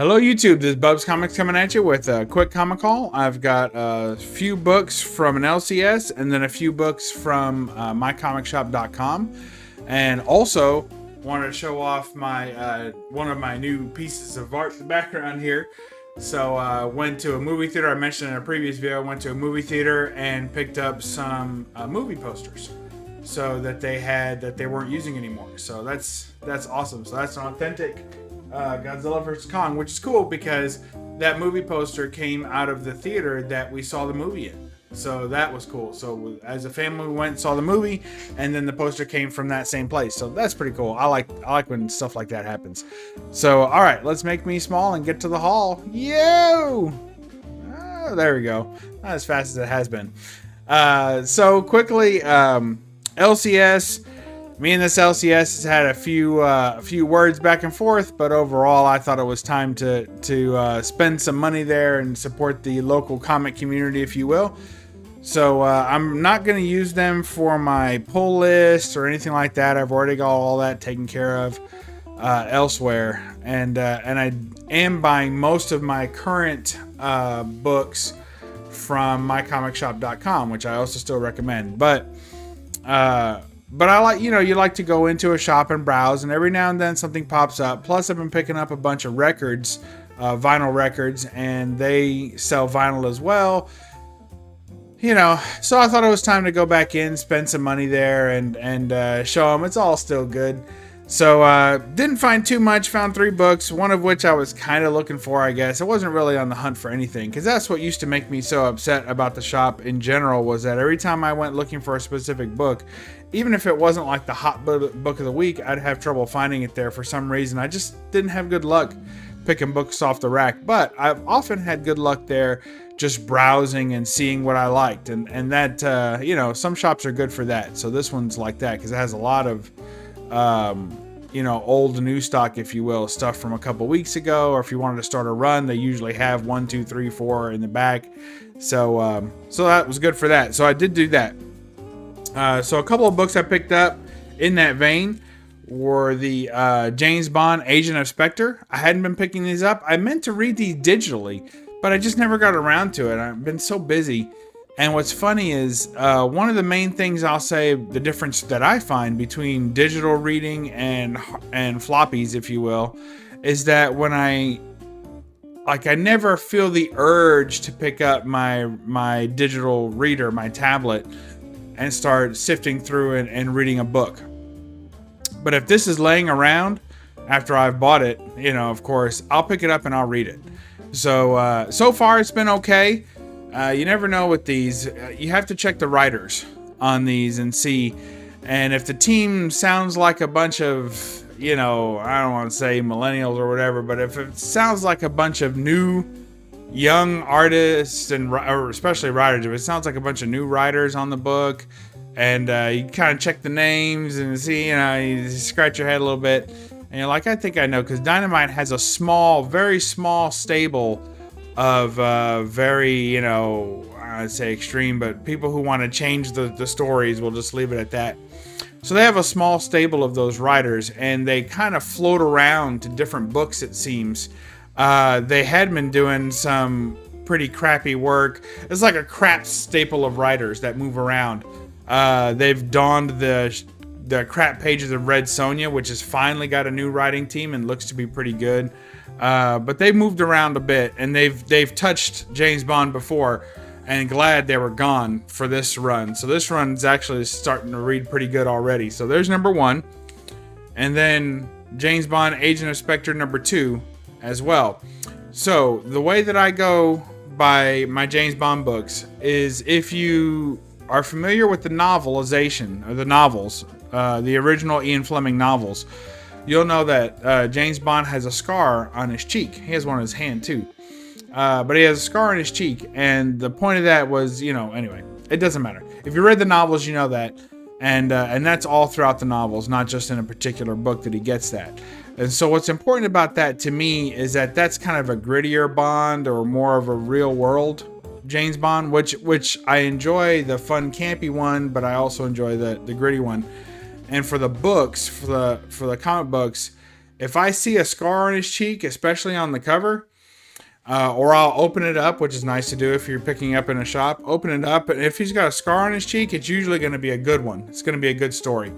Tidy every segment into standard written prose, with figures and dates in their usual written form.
Hello YouTube, this is BUB'S Comics coming at you with a quick comic haul. I've got a few books from an LCS and then a few books from Mycomicshop.com, and also wanted to show off my one of my new pieces of art in the background here. So went to a movie theater. I mentioned in a previous video, I went to a movie theater and picked up some movie posters so that they weren't using anymore. So that's awesome. So that's an authentic Godzilla vs. Kong, which is cool because that movie poster came out of the theater that we saw the movie in. So that was cool. So as a family, we went and saw the movie, and then the poster came from that same place. So that's pretty cool. I like when stuff like that happens. So all right, let's make me small and get to the haul. Yo! Oh, there we go. Not as fast as it has been. So quickly, LCS. Me and this LCS has had a few words back and forth, but overall I thought it was time to spend some money there and support the local comic community, if you will. So I'm not going to use them for my pull list or anything like that. I've already got all that taken care of elsewhere, and I am buying most of my current books from mycomicshop.com, which I also still recommend. But I like, you like to go into a shop and browse, and every now and then something pops up. Plus, I've been picking up a bunch of records, vinyl records, and they sell vinyl as well. So I thought it was time to go back in, spend some money there, and show them it's all still good. So didn't find too much, found 3 books, one of which I was kind of looking for, I guess. I wasn't really on the hunt for anything, because that's what used to make me so upset about the shop in general, was that every time I went looking for a specific book, even if it wasn't like the hot book of the week, I'd have trouble finding it there for some reason. I just didn't have good luck picking books off the rack, but I've often had good luck there just browsing and seeing what I liked, and that, some shops are good for that. So this one's like that, because it has a lot of old new stock, if you will, stuff from a couple weeks ago, or if you wanted to start a run, they usually have 1, 2, 3, 4 in the back. So that was good for that. So I did do that. So a couple of books I picked up in that vein were the James Bond Agent of Spectre. I hadn't been picking these up. I meant to read these digitally, but I just never got around to it. I've been so busy. And what's funny is one of the main things I'll say, the difference that I find between digital reading and floppies, if you will, is that when I never feel the urge to pick up my digital reader, my tablet, and start sifting through and reading a book. But if this is laying around after I've bought it, of course, I'll pick it up and I'll read it. So far it's been okay. You never know with these. You have to check the writers on these and see. And if the team sounds like a bunch of, I don't want to say millennials or whatever, but if it sounds like a bunch of new young artists or especially writers, if it sounds like a bunch of new writers on the book, and you kind of check the names and see, you scratch your head a little bit, and you're like, I think I know, because Dynamite has a very small stable of very, I'd say extreme, but people who want to change the stories, we'll just leave it at that. So they have a small stable of those writers, and they kind of float around to different books, it seems. They had been doing some pretty crappy work. It's like a crap staple of writers that move around. They've donned the crap pages of Red Sonja, which has finally got a new writing team and looks to be pretty good. But they've moved around a bit, and they've touched James Bond before, and glad they were gone for this run. So this run's actually starting to read pretty good already. So there's number 1, and then James Bond Agent of Spectre number 2 as well. So the way that I go by my James Bond books is, if you are familiar with the novelization, or the novels, the original Ian Fleming novels, you'll know that James Bond has a scar on his cheek. He has one on his hand too. But he has a scar on his cheek, and the point of that was, anyway, it doesn't matter. If you read the novels, you know that. And that's all throughout the novels, not just in a particular book that he gets that. And so what's important about that to me is that that's kind of a grittier Bond, or more of a real world James Bond, which I enjoy the fun campy one, but I also enjoy the gritty one. And for the books, for the comic books, if I see a scar on his cheek, especially on the cover, or I'll open it up, which is nice to do if you're picking up in a shop. Open it up, and if he's got a scar on his cheek, it's usually going to be a good one. It's going to be a good story.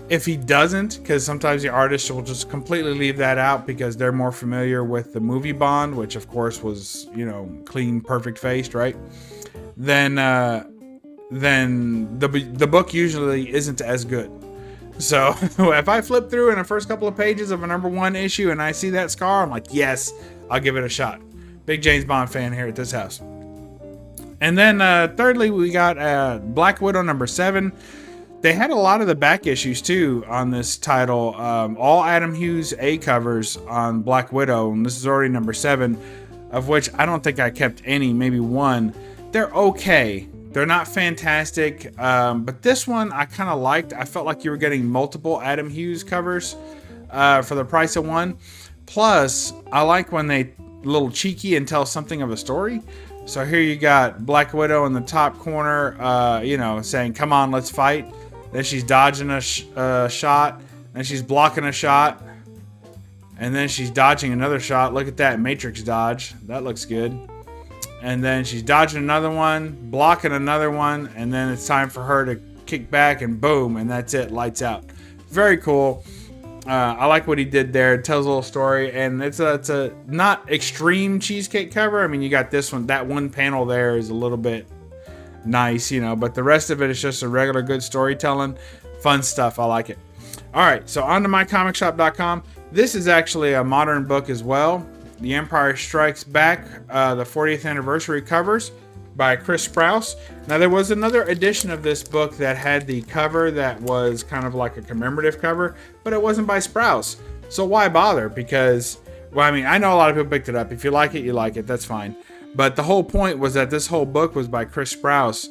If he doesn't, because sometimes the artist will just completely leave that out because they're more familiar with the movie Bond, which of course was, you know, clean, perfect faced, right? Then the book usually isn't as good. So if I flip through in the first couple of pages of a #1 issue and I see that scar, I'm like, yes, I'll give it a shot. Big James Bond fan here at this house. And then thirdly, we got Black Widow #7. They had a lot of the back issues too on this title. All Adam Hughes A covers on Black Widow, and this is already #7, of which I don't think I kept any, maybe one. They're okay. They're not fantastic, but this one I kind of liked. I felt like you were getting multiple Adam Hughes covers for the price of one. Plus, I like when they a little cheeky and tell something of a story. So here you got Black Widow in the top corner, you know, saying, "Come on, let's fight." Then she's dodging a shot, and she's blocking a shot, and then she's dodging another shot. Look at that Matrix dodge. That looks good. And then she's dodging another one, blocking another one, and then it's time for her to kick back, and boom, and that's it. Lights out. Very cool. I like what he did there. It tells a little story, and it's a not extreme cheesecake cover. I mean, you got this one. That one panel there is a little bit nice, you know, but the rest of it is just a regular good storytelling. Fun stuff. I like it. All right, so on to mycomicshop.com. This is actually a modern book as well. The Empire Strikes Back, the 40th anniversary covers by Chris Sprouse. Now, there was another edition of this book that had the cover that was kind of like a commemorative cover, but it wasn't by Sprouse. So why bother? Because, well, I mean, I know a lot of people picked it up. If you like it, you like it. That's fine. But the whole point was that this whole book was by Chris Sprouse,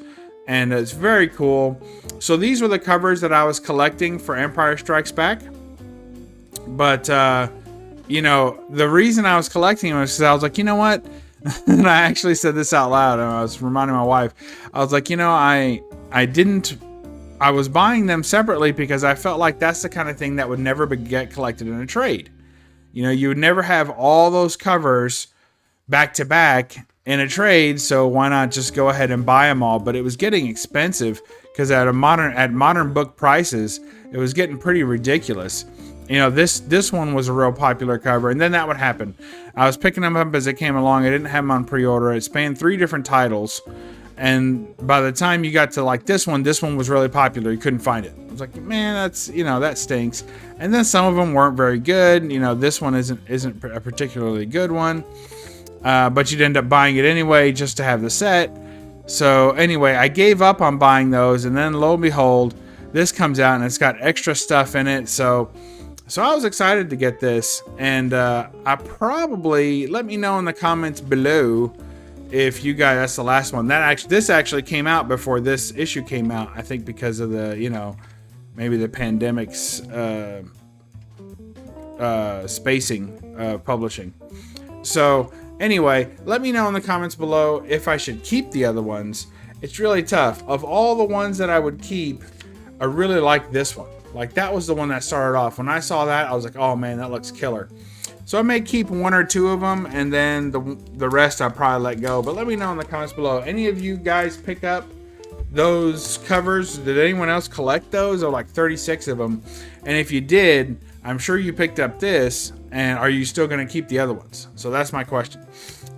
and it's very cool. So these were the covers that I was collecting for Empire Strikes Back. But, you know, the reason I was collecting them was because I was like, you know what? And I actually said this out loud, and I was reminding my wife. I was like, you know, I was buying them separately because I felt like that's the kind of thing that would never get collected in a trade. You know, you would never have all those covers back to back in a trade, so why not just go ahead and buy them all? But it was getting expensive because at modern book prices, it was getting pretty ridiculous. You know, this one was a real popular cover, and then that would happen. I was picking them up as they came along. I didn't have them on pre-order. It spanned 3 different titles, and by the time you got to like this one was really popular. You couldn't find it. I was like, man, that's, you know, that stinks. And then some of them weren't very good. You know, this one isn't a particularly good one, but you'd end up buying it anyway just to have the set. So anyway, I gave up on buying those, and then lo and behold, this comes out and it's got extra stuff in it. So I was excited to get this, and I probably, let me know in the comments below if you guys, that's the last one. This actually came out before this issue came out, I think because of the, you know, maybe the pandemic's spacing publishing. So anyway, let me know in the comments below if I should keep the other ones. It's really tough. Of all the ones that I would keep, I really like this one. Like, that was the one that started off. When I saw that, I was like, oh man, that looks killer. So I may keep 1 or 2 of them, and then the rest I'll probably let go. But let me know in the comments below. Any of you guys pick up those covers? Did anyone else collect those? There were like 36 of them. And if you did, I'm sure you picked up this. And are you still going to keep the other ones? So that's my question.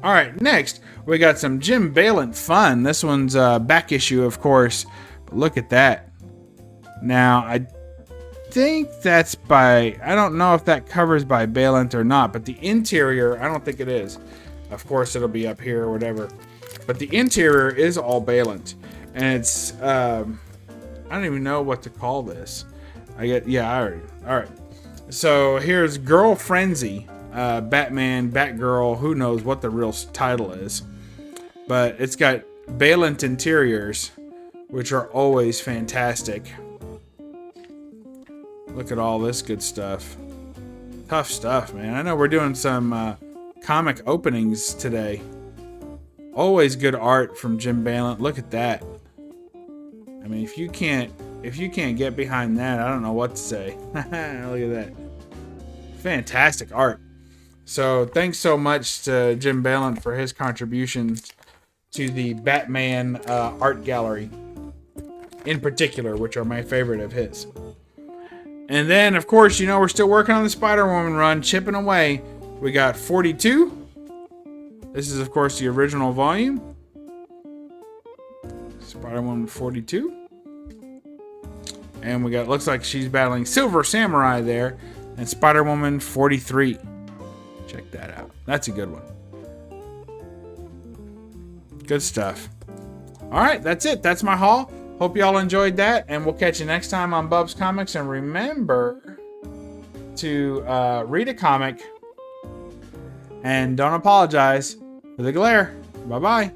All right, next, we got some Jim Balent fun. This one's back issue, of course. But look at that. Now, I think that's by, I don't know if that cover's by Balent or not, but the interior, I don't think it is. Of course, it'll be up here or whatever. But the interior is all Balent. And it's, I don't even know what to call this. All right. So here's Girl Frenzy, Batman, Batgirl, who knows what the real title is. But it's got Balent interiors, which are always fantastic. Look at all this good stuff. Tough stuff, man. I know we're doing some comic openings today. Always good art from Jim Balent. Look at that. I mean, if you can't get behind that, I don't know what to say. Look at that. Fantastic art. So thanks so much to Jim Balent for his contributions to the Batman art gallery in particular, which are my favorite of his. And then, of course, you know, we're still working on the Spider-Woman run, chipping away. We got 42. This is, of course, the original volume. Spider-Woman 42. And we got, looks like she's battling Silver Samurai there. And Spider-Woman 43. Check that out. That's a good one. Good stuff. All right, that's it. That's my haul. Hope y'all enjoyed that. And we'll catch you next time on BUB'S Comics. And remember to read a comic. And don't apologize for the glare. Bye-bye.